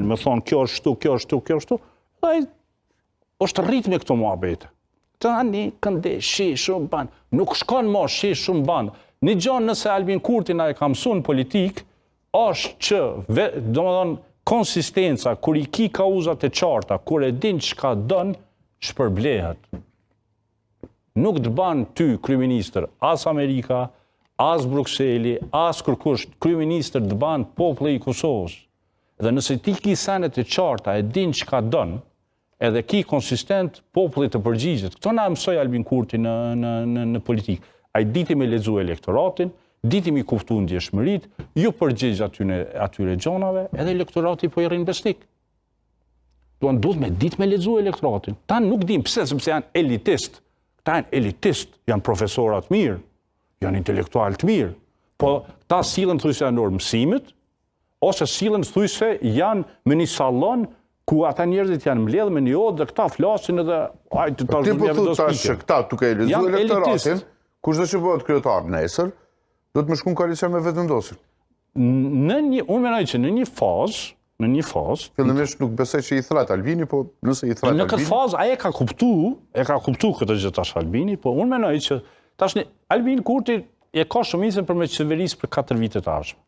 Me thonë, kjo është shtu, kjo është shtu, kjo është shtu. Ai është rritme këto muhabete. Tani kënde, shi, shumë banë. Nuk shkon më shi, shumë banë. Një gjonë nëse Albin Kurti na e ka mësuar në politikë, është që, domethënë, konsistenca, kur i ki kauzat e qarta, kur e din çka don, shpërblehet. Nuk të ban ty, kryeministër, as Amerika, as Brukseli, as kërkush, kryeministër të ban populli i Kosovës. Dhe nëse ti ki senet e qarta, e din çka don, edhe ki konsistent, populli të përgjigjet. Këto na mësoi Albin Kurti në politikë. Ai diti me lexu elektoratin, diti mi kuptu ndjeshmërit, ju përgjigj atyre gjonave, edhe elektorati po i rrin besnik. Duhet me ditë me lexu elektoratin. Ta nuk dim pse, sepse janë elitist. Ta janë elitist, janë profesorat mirë, janë intelektual të mirë. Po ta sillen thujse janë orë mësimit, ose sillen thujse janë me një sallon ku ata njerëzit janë mbledhur me një odë dhe këta flasin edhe Ti po thu tash që këta duke e lexuar elektoratin, kushdo që bëhet kryetar nesër, do të më shkon koalicion me vetëvendosin. Unë mendoj që në një fazë, fillimisht nuk besoj që i thret Albini, po nëse i thret Albini. Në këtë fazë ai e ka kuptu këtë gjë tash Albini, po unë mendoj që tash Albin Kurti e ka shumicën për me qeverisë për 4 vite të ardhshme.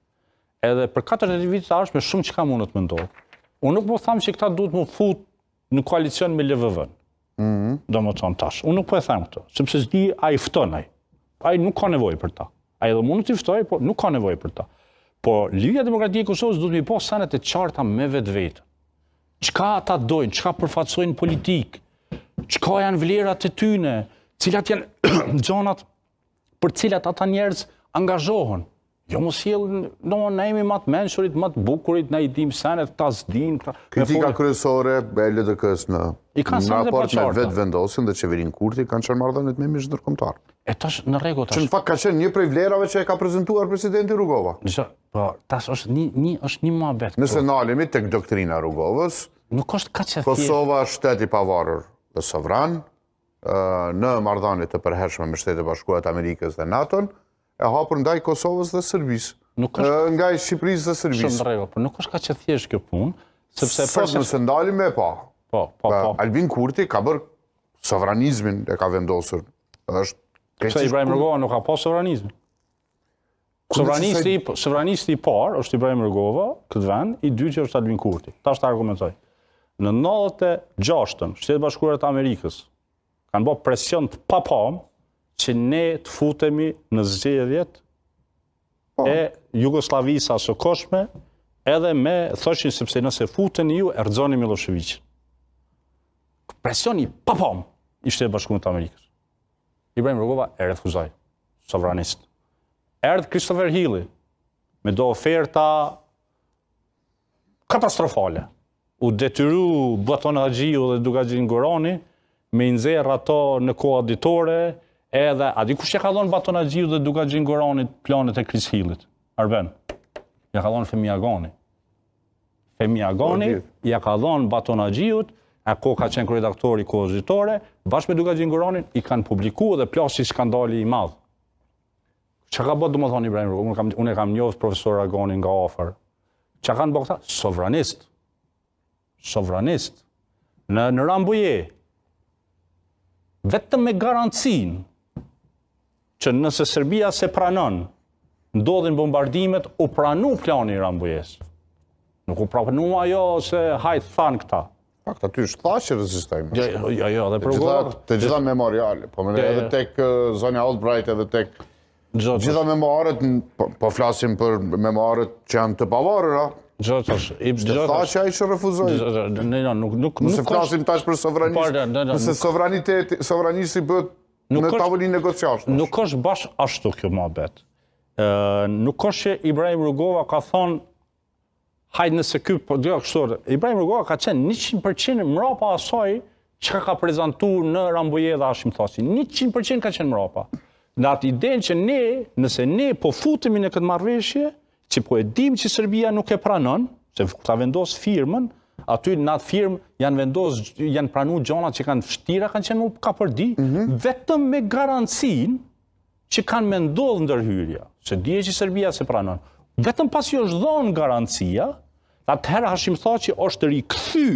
Edhe për 4 vite të ardhshme shumë çka mund të ndodhë. Unë nuk po them që këta duhet më fut në koalicion me LVV-n. Domethënë tash. Unë nuk po e them këtë, sepse s'di ai fton ai. Ai nuk ka nevojë për ta. Ai edhe mund t'i ftoj, po nuk ka nevojë për ta. Po Ligia Demokratike e Kosovës duhet mi po senet e qarta me vetvete. Çka ata dojnë, çka përfaqësojnë politik, çka janë vlerat e tyne, cilat janë gjonat për cilat ata njerëz angazhohen. Jo mos sjellin, na jemi më të mençurit, më të bukurit, na I dim senet, ta s'din. Kritika kryesore e LDK-s në raport me vetëvendosin dhe qeverinë Kurti kanë qenë marrëdhëniet me mish ndërkombëtar. E tash në rregull tash. Që në fakt ka qenë një prej vlerave që e ka prezantuar presidenti Rugova. Po tash është një muhabet. Nëse nalemi tek doktrina Rugovës, nuk është kaq e thjeshtë. Kosova është shtet I pavarur dhe sovran, në marrëdhënie të përhershme me Shtetet e Bashkuara të Amerikës dhe NATO-n, e hapur ndaj Kosovës dhe Serbisë. Nga Shqipërisë dhe Serbisë. Shumë rregull, por nuk është kaq e thjeshtë kjo punë, sepse nëse ndalim me pa. Po. Albin Kurti ka bërë sovranizmin e ka vendosur. Pse Ibrahim Rugova nuk ka pas sovranizmin? Sovranisti I parë është Ibrahim Rugova, këtë vend, I dytë është Albin Kurti. Tash ta argumentoj. Në 96-ën, Shtetet Bashkuara të Amerikës kanë bërë presion të papam që ne të futemi në zgjedhjet e Jugosllavisë së koshme, edhe me thoshin sepse nëse futeni ju, erxoni Miloševićin. Presioni papam I Shtetet Bashkuara të Amerikës. Ibrahim Rugova e refuzoi, sovranist. Erdhë Christopher Hilli me do oferta katastrofale. U detyru Baton Haxhiu dhe Dughaxhin Gorani me I nxjerr ato në kohë ditore, edhe a di kush ja ka dhënë Baton Haxhiu dhe Dughaxhin Goranit planet e Chris Hillit? Arben. Ja ka dhënë Femi Agani. Femi Agani ja ka dhënë Baton Haxhiut, ako ka qenë redaktori I kohës ditore, bashkë me Dughaxhin Goranin I kanë publikuar dhe plasi skandali I madh. Çka ka bërë domethënë Ibrahim Rugova? Unë kam njohur profesor Aganin nga afër. Çka kanë bërë këta? Sovranist. Në Rambuje. Vetëm me garancinë që nëse Serbia se pranon, ndodhin bombardimet, u pranu plani I Rambujes. Nuk u pranu ajo se hajt than këta. Fakt aty është thashë që rezistojmë. Jo, dhe për të gjitha memoriale, po më edhe tek Zonja Albright edhe tek gjitha memoarët, po flasim për memoarët që janë të pavarura. Thashë ai që refuzoi. Nëse flasim tash për sovranistë, nëse sovranisti bëhet në tavolinë negociash. Nuk është bash ashtu kjo muhabet. Nuk është që Ibrahim Rugova ka thonë hajde nëse ky po do kështu. Ibrahim Rugova ka qenë 100% mbrapa asaj çka ka prezantuar në Rambuje dhe Hashim Thaçi. 100% ka qenë mbrapa. Në atë idenë që nëse ne po futemi në këtë marrëveshje, që po e dim që Serbia nuk e pranon, se ta vendos firmën, aty në atë firmë janë pranuar gjona që kanë vështira, kanë qenë ka përdi, vetëm me garancinë që kanë me ndodhë ndërhyrja, se dije që Serbia se pranon. Vetëm pasi është dhënë garancia, Atëherë Hashim Thaçi është rikthy